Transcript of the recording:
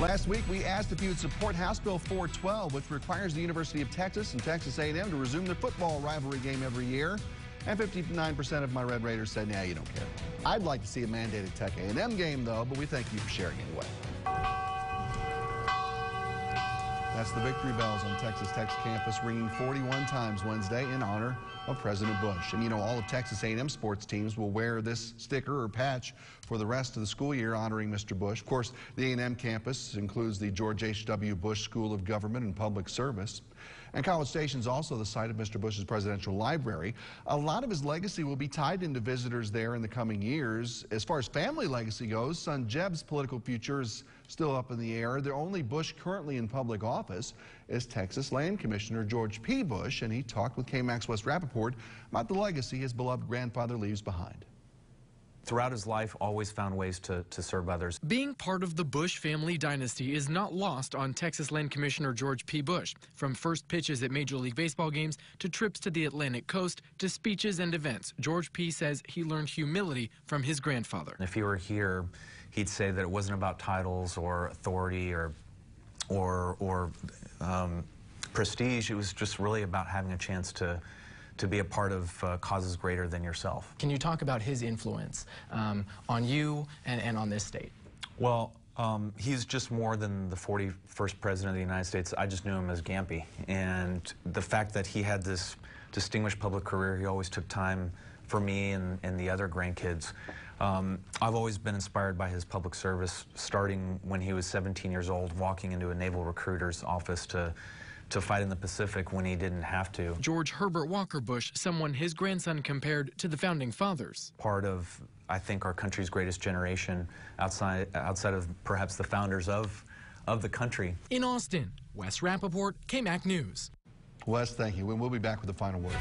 Last week, we asked if you would support House Bill 412, which requires the University of Texas and Texas A&M to resume their football rivalry game every year. And 59% of my Red Raiders said, nah, you don't care. I'd like to see a mandated Tech A&M game, though, but we thank you for sharing anyway. That's the victory bells on Texas Tech's campus ringing 41 times Wednesday in honor of President Bush. And you know, all of Texas A&M sports teams will wear this sticker or patch for the rest of the school year honoring Mr. Bush. Of course, the A&M campus includes the George H.W. Bush School of Government and Public Service. And College Station is also the site of Mr. Bush's presidential library. A lot of his legacy will be tied into visitors there in the coming years. As far as family legacy goes, son Jeb's political future is still up in the air. The only Bush currently in public office is Texas Land Commissioner George P. Bush, and he talked with KMAX West Rappaport about the legacy his beloved grandfather leaves behind. Throughout his life, always found ways to serve others. Being part of the Bush family dynasty is not lost on Texas Land Commissioner George P. Bush. From first pitches at Major League Baseball games to trips to the Atlantic coast to speeches and events, George P. says he learned humility from his grandfather. If he were here, he'd say that it wasn't about titles or authority or prestige. It was just really about having a chance to be a part of causes greater than yourself. Can you talk about his influence on you and on this state? Well, he's just more than the 41st president of the United States. I just knew him as Gampy. And the fact that he had this distinguished public career, he always took time for me and the other grandkids. I've always been inspired by his public service, starting when he was 17 years old, walking into a naval recruiter's office to fight in the Pacific when he didn't have to. George Herbert Walker Bush, someone his grandson compared to the founding fathers. Part of, I think, our country's greatest generation outside of perhaps the founders of the country. In Austin, Wes Rappaport, KMAC News. Wes, thank you. We'll be back with the final word.